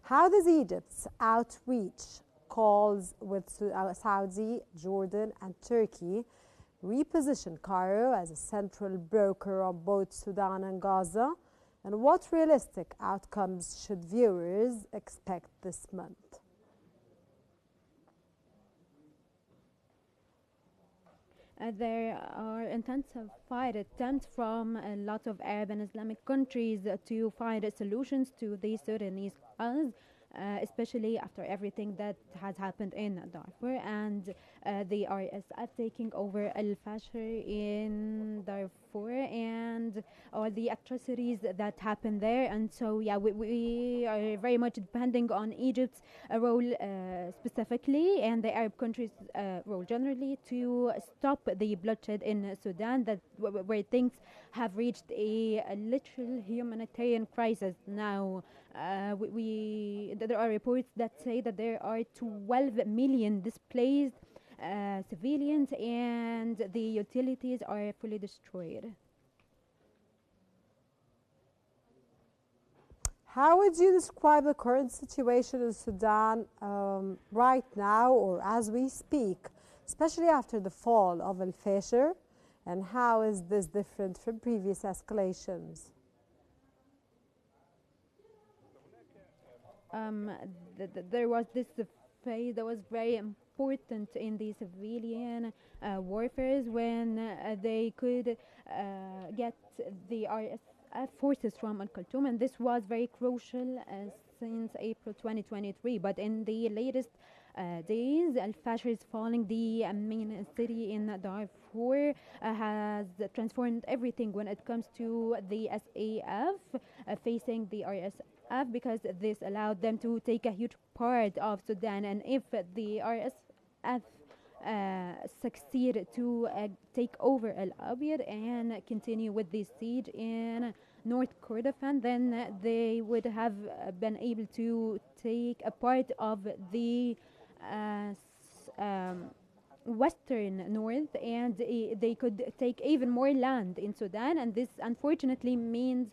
How does Egypt's outreach calls with Saudi, Jordan, and Turkey reposition Cairo as a central broker on both Sudan and Gaza? And what realistic outcomes should viewers expect this month? There are intensified attempts from a lot of Arab and Islamic countries to find solutions to the Sudanese cause, especially after everything that has happened in Darfur and the RSF taking over Al-Fashir in Darfur and all the atrocities that happened there. And so, yeah, we are very much depending on Egypt's role specifically and the Arab countries' role generally to stop the bloodshed in Sudan, that where things have reached a literal humanitarian crisis now. There are reports that say that there are 12 million displaced civilians and the utilities are fully destroyed. How would you describe the current situation in Sudan right now or as we speak, especially after the fall of Al-Fashir? And how is this different from previous escalations? There was this phase that was very important in the civilian warfare when they could get the RSF forces from Al-Khartoum, and this was very crucial since April 2023. But in the latest days, Al-Fashir is falling. The main city in Darfur has transformed everything when it comes to the SAF facing the RSF, because this allowed them to take a huge part of Sudan. And if the RSF succeed to take over Al Abyad and continue with the siege in North Kordofan, then they would have been able to take a part of the western north, and they could take even more land in Sudan. And this unfortunately means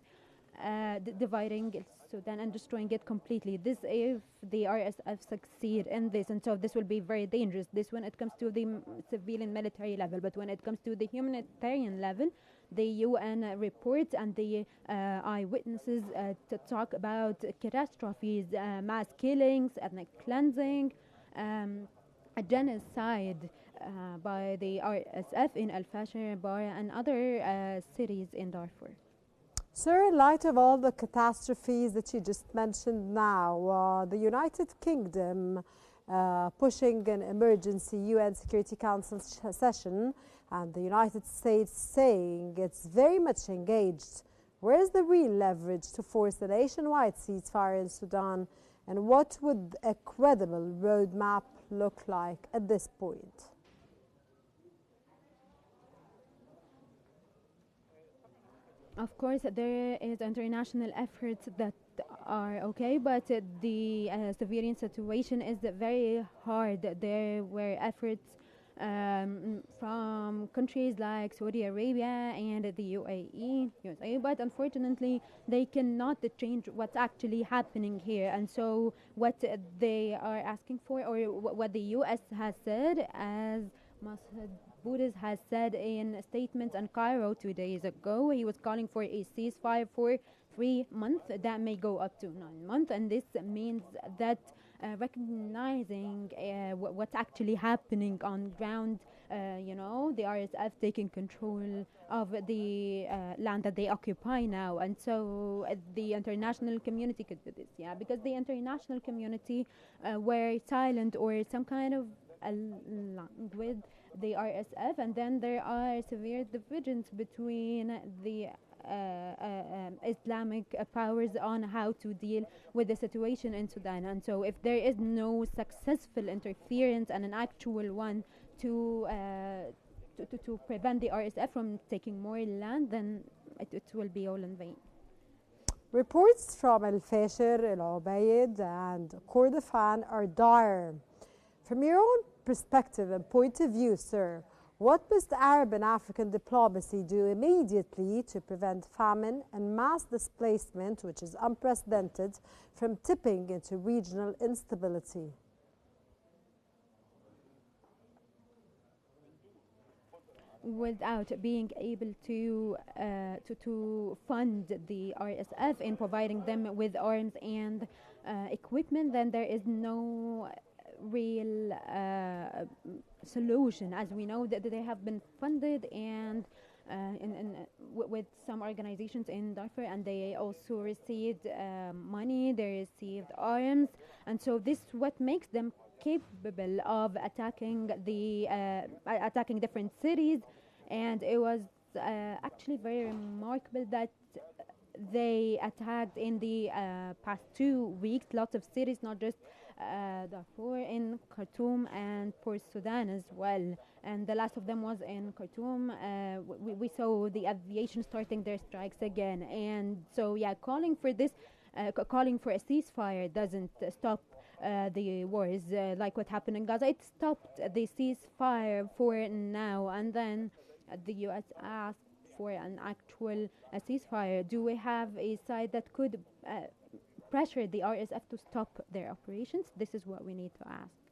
dividing Sudan and destroying it completely. This if the RSF succeed in this, and so this will be very dangerous. This when it comes to the civilian military level, but when it comes to the humanitarian level, the UN reports and the eyewitnesses to talk about catastrophes, mass killings, ethnic cleansing, a genocide by the RSF in Al-Fashir, Bara, and other cities in Darfur. Sir, in light of all the catastrophes that you just mentioned now, the United Kingdom pushing an emergency UN Security Council session, and the United States saying it's very much engaged. Where is the real leverage to force a nationwide ceasefire in Sudan, and what would a credible roadmap look like at this point? Of course, there is international efforts that are okay, but the civilian situation is very hard. There were efforts from countries like Saudi Arabia and the USA, but unfortunately they cannot change what's actually happening here. And so what they are asking for, or what the US has said, as Masad Boudiz has said in statements in Cairo 2 days ago, he was calling for a ceasefire for 3 months that may go up to 9 months. And this means that recognizing what's actually happening on ground, the RSF taking control of the land that they occupy now. And so the international community could do this, because the international community were silent or some kind of along with the RSF, and then there are severe divisions between the Islamic powers on how to deal with the situation in Sudan. And so if there is no successful interference and an actual one to prevent the RSF from taking more land, then it will be all in vain. Reports from Al-Fashir, Al Abyad, and Kordofan are dire. From your own perspective and point of view, sir, What must Arab and African diplomacy do immediately to prevent famine and mass displacement, which is unprecedented, from tipping into regional instability? Without being able to fund the RSF in providing them with arms and equipment, then there is no real solution. As we know that they have been funded and with some organizations in Darfur, and they also received money, they received arms, and so this is what makes them capable of attacking attacking different cities. And it was actually very remarkable that they attacked in the past 2 weeks lots of cities, not just Darfur, in Khartoum and Port Sudan as well. And the last of them was in Khartoum. We saw the aviation starting their strikes again. And so, yeah, calling for this, calling for a ceasefire doesn't stop the wars like what happened in Gaza. It stopped the ceasefire for now, and then the U.S. asked for an actual ceasefire. Do we have a side that could pressure the RSF to stop their operations? This is what we need to ask.